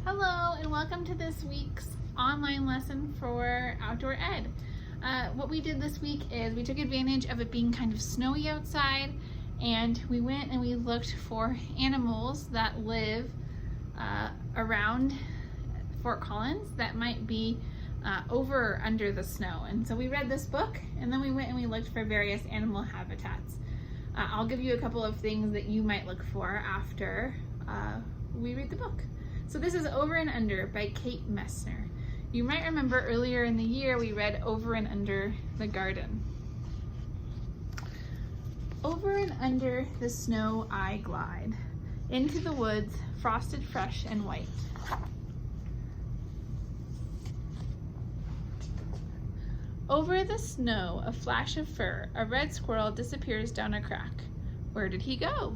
Hello and welcome to this week's online lesson for Outdoor Ed. What we did this week is we took advantage of it being kind of snowy outside, and we went and we looked for animals that live around Fort Collins that might be over or under the snow. And so we read this book, and then we went and we looked for various animal habitats. I'll give you a couple of things that you might look for after we read the book. So this is Over and Under by Kate Messner. You might remember earlier in the year we read Over and Under the Garden. Over and under the snow I glide, into the woods, frosted fresh and white. Over the snow, a flash of fur, a red squirrel disappears down a crack. Where did he go?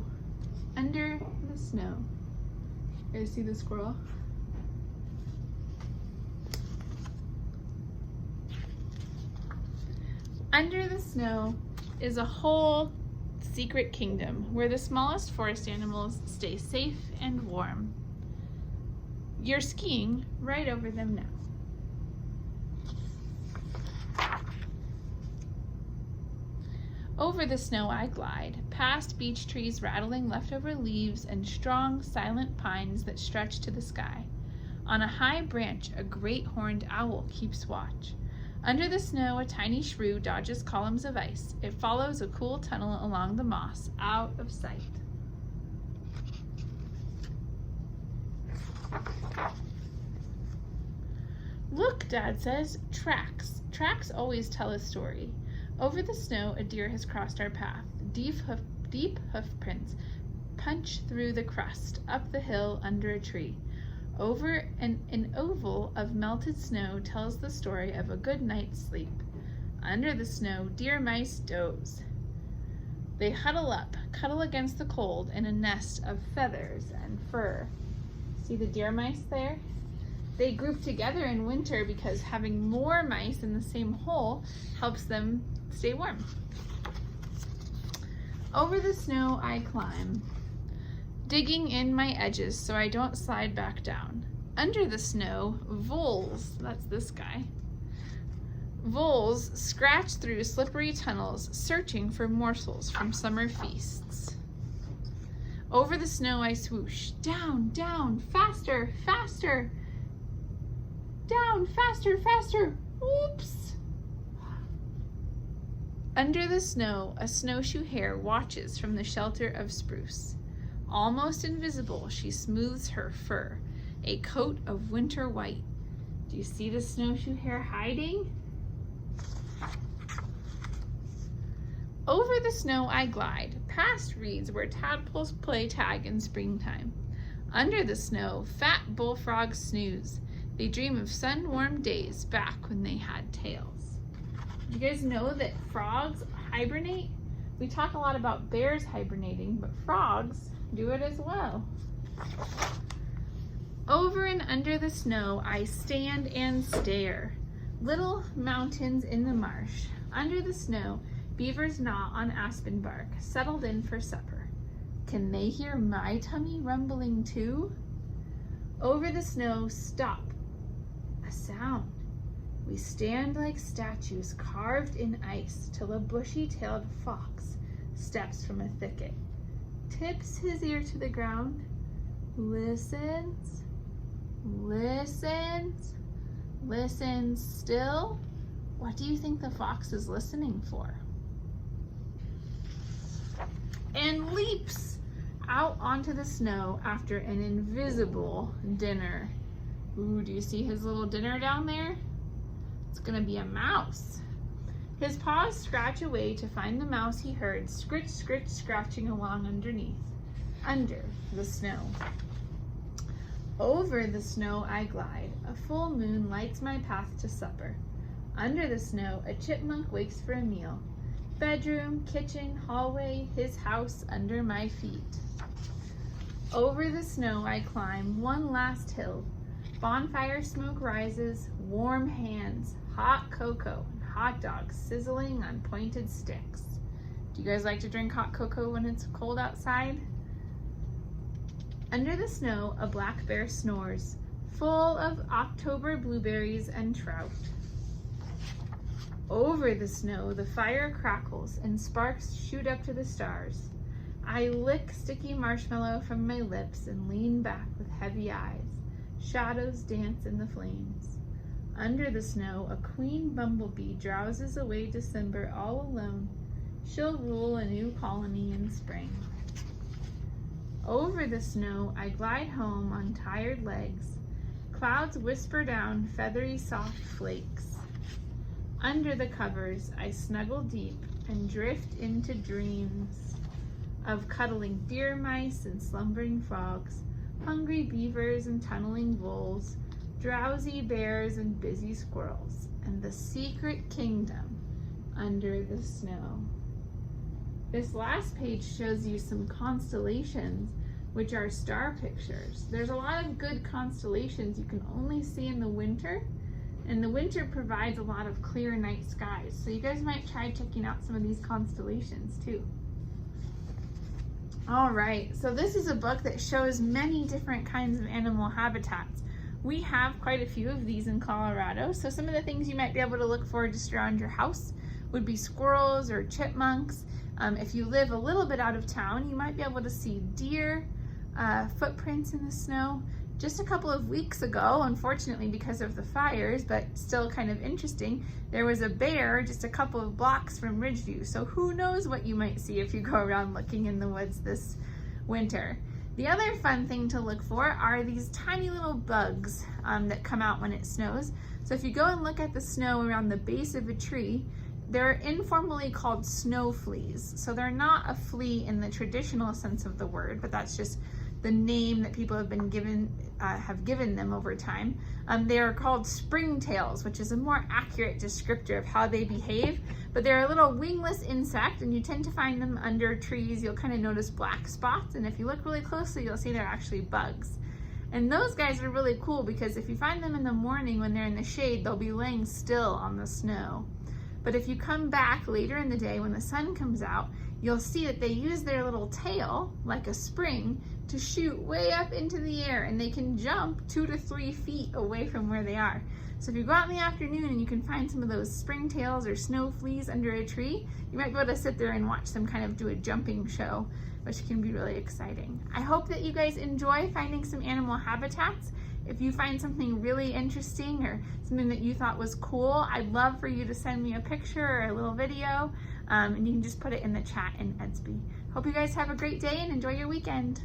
Under the snow. You guys see the squirrel? Under the snow is a whole secret kingdom where the smallest forest animals stay safe and warm. You're skiing right over them now. Over the snow I glide, past beech trees rattling leftover leaves and strong, silent pines that stretch to the sky. On a high branch, a great horned owl keeps watch. Under the snow, a tiny shrew dodges columns of ice. It follows a cool tunnel along the moss, out of sight. Look, Dad says, tracks. Tracks always tell a story. Over the snow, a deer has crossed our path. Deep hoof prints punch through the crust, up the hill, under a tree. Over an oval of melted snow tells the story of a good night's sleep. Under the snow, deer mice doze. They huddle up, cuddle against the cold in a nest of feathers and fur. See the deer mice there? They group together in winter because having more mice in the same hole helps them stay warm. Over the snow I climb, digging in my edges so I don't slide back down. Under the snow, voles, that's this guy, voles scratch through slippery tunnels, searching for morsels from summer feasts. Over the snow I swoosh, down, down, faster, faster, down, faster, faster, whoops. Under the snow, a snowshoe hare watches from the shelter of spruce. Almost invisible, she smooths her fur, a coat of winter white. Do you see the snowshoe hare hiding? Over the snow I glide, past reeds where tadpoles play tag in springtime. Under the snow, fat bullfrogs snooze. They dream of sun-warmed days back when they had tails. Do you guys know that frogs hibernate? We talk a lot about bears hibernating, but frogs do it as well. Over and under the snow, I stand and stare. Little mountains in the marsh. Under the snow, beavers gnaw on aspen bark, settled in for supper. Can they hear my tummy rumbling too? Over the snow, stop. A sound. We stand like statues carved in ice till a bushy-tailed fox steps from a thicket, tips his ear to the ground, listens, listens, listens still. What do you think the fox is listening for? And leaps out onto the snow after an invisible dinner. Ooh, do you see his little dinner down there? It's gonna be a mouse. His paws scratch away to find the mouse he heard, scritch, scritch, scratching along underneath, under the snow. Over the snow I glide. A full moon lights my path to supper. Under the snow, a chipmunk wakes for a meal. Bedroom, kitchen, hallway, his house under my feet. Over the snow I climb one last hill. Bonfire smoke rises, warm hands, hot cocoa, and hot dogs sizzling on pointed sticks. Do you guys like to drink hot cocoa when it's cold outside? Under the snow, a black bear snores. full of October blueberries and trout. Over the snow, the fire crackles and sparks shoot up to the stars. I lick sticky marshmallow from my lips and lean back with heavy eyes. Shadows dance in the flames. Under the snow, a queen bumblebee drowses away December all alone. She'll rule a new colony in spring. Over the snow, I glide home on tired legs. Clouds whisper down feathery soft flakes. Under the covers, I snuggle deep and drift into dreams of cuddling deer mice and slumbering frogs, hungry beavers and tunneling wolves, drowsy bears and busy squirrels, and the secret kingdom under the snow. This last page shows you some constellations, which are star pictures. There's a lot of good constellations you can only see in the winter, and the winter provides a lot of clear night skies. So you guys might try checking out some of these constellations too. All right, so this is a book that shows many different kinds of animal habitats. We have quite a few of these in Colorado, so some of the things you might be able to look for just around your house would be squirrels or chipmunks. If you live a little bit out of town, you might be able to see deer, footprints in the snow. Just a couple of weeks ago, unfortunately because of the fires, but still kind of interesting, there was a bear just a couple of blocks from Ridgeview. So who knows what you might see if you go around looking in the woods this winter. The other fun thing to look for are these tiny little bugs that come out when it snows. So if you go and look at the snow around the base of a tree, they're informally called snow fleas. So they're not a flea in the traditional sense of the word, but that's just the name that people have been given them over time. They are called springtails, which is a more accurate descriptor of how they behave. But they're a little wingless insect, and you tend to find them under trees. You'll kind of notice black spots, and if you look really closely, you'll see they're actually bugs. And those guys are really cool because if you find them in the morning when they're in the shade, they'll be laying still on the snow. But if you come back later in the day when the sun comes out, you'll see that they use their little tail, like a spring, to shoot way up into the air, and they can jump 2 to 3 feet away from where they are. So if you go out in the afternoon and you can find some of those springtails or snow fleas under a tree, you might be able to sit there and watch them kind of do a jumping show, which can be really exciting. I hope that you guys enjoy finding some animal habitats. If you find something really interesting or something that you thought was cool, I'd love for you to send me a picture or a little video, and you can just put it in the chat in Edsby. Hope you guys have a great day and enjoy your weekend.